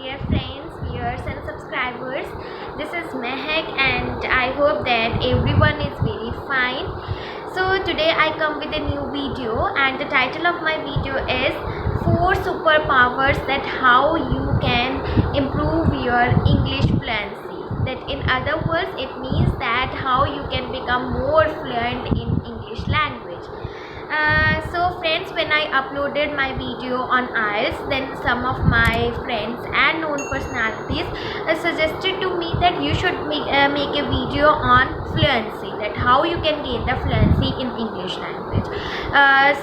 dear friends, viewers, and subscribers. This is Mehak, and I hope that everyone is very fine. So, today I come with a new video, and the title of my video is 4 superpowers that how you can improve your English fluency. That, in other words, it means that how you can become more fluent in English language. So friends, when I uploaded my video on IELTS, then some of my friends and known personalities suggested to me that you should make a video on fluency, that how you can gain the fluency in English language.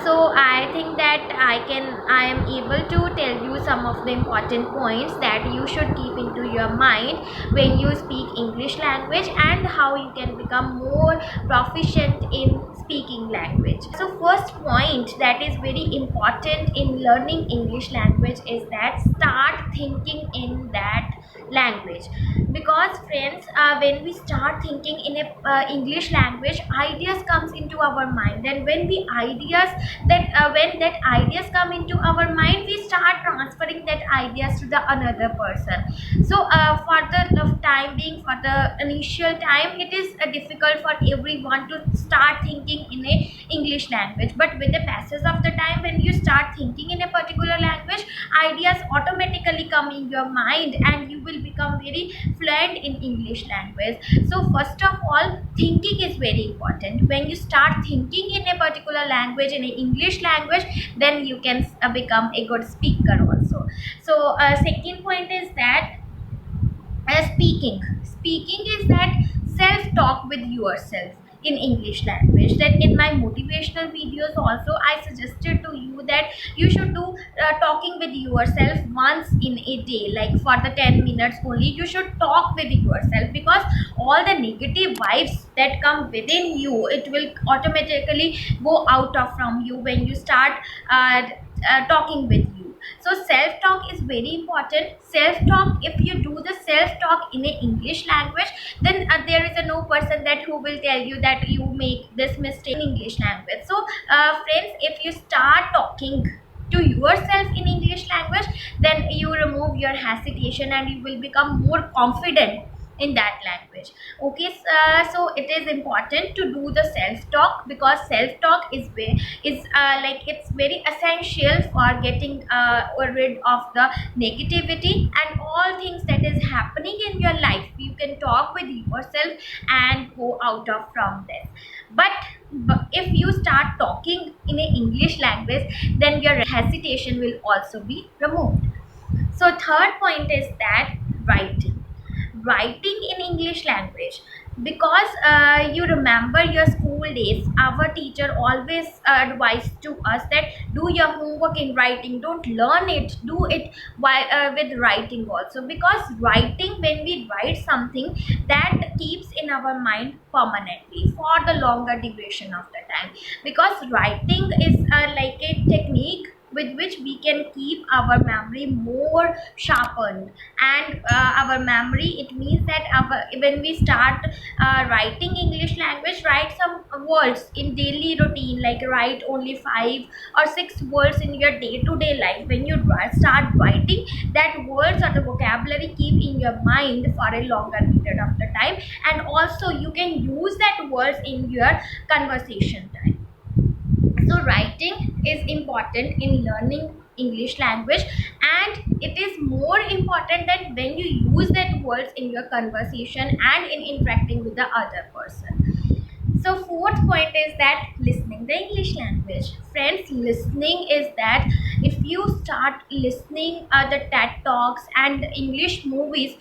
So I think that I am able to tell you some of the important points that you should keep into your mind when you speak English language, and how you can become more proficient in speaking language. So first point that is very important in learning English language is that start thinking in that language, because friends, when we start thinking in a English language, ideas comes into our mind, and when that ideas come into our mind, we start transferring that ideas to the another person. So for the time being, for the initial time, it is difficult for everyone to start thinking in a English language, but with the passage of the time, when you start thinking in a particular language, ideas automatically come in your mind, and you will become very fluent in English language. So first of all, thinking is very important. When you start thinking in a particular language, in a English language, then you can become a good speaker also. So second point is that speaking is that self-talk with yourself in English language. That in my motivational videos also, I suggested to you that you should do talking with yourself once in a day, like for the 10 minutes only you should talk with yourself, because all the negative vibes that come within you, it will automatically go out of from you when you start talking with you. So self-talk is very important. Self-talk, if you do the self-talk in a English language, then there is no person that who will tell you that you make this mistake in English language. So friends, if you start talking to yourself in English language, then you remove your hesitation and you will become more confident in that language. Okay, so it is important to do the self-talk, because self-talk is like it's very essential for getting rid of the negativity and all things that is happening in your life. You can talk with yourself and go out of from this. But if you start talking in a English language, then your hesitation will also be removed. So third point is that writing in English language, because you remember your school days, our teacher always advised to us that do your homework in writing, don't learn it, do it with writing also, because writing, when we write something, that keeps in our mind permanently for the longer duration of the time, because writing is like a technique with which we can keep our memory more sharpened. And our memory, it means that when we start writing English language, write some words in daily routine, like write only 5 or 6 words in your day-to-day life. When you start writing, that words or the vocabulary keep in your mind for a longer period of the time, and also you can use that words in your conversation time. So writing is important in learning English language, and it is more important that when you use that words in your conversation and in interacting with the other person. So fourth point is that listening the English language. Friends, listening is that if you start listening the TED Talks and English movies,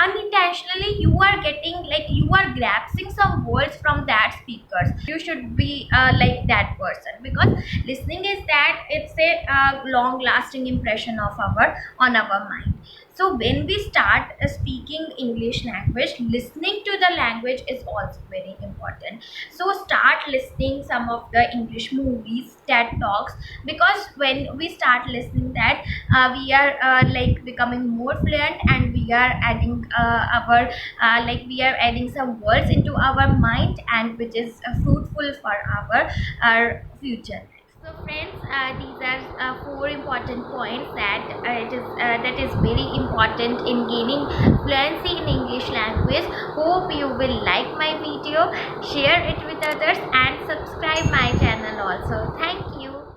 unintentionally you are getting, like, you are grasping some words from that speakers. You should be like that person, because listening is that it's a long lasting impression of on our mind. So when we start speaking English language, listening to the language is also very important. So start listening some of the English movies, TED Talks, because when we start listening that, we are like becoming more fluent, and we are adding we are adding some words into our mind, and which is fruitful for our future life. So friends, these are four important points that is very important in gaining fluency in English language. Hope you will like my video, share it with others, and subscribe my channel also. Thank you.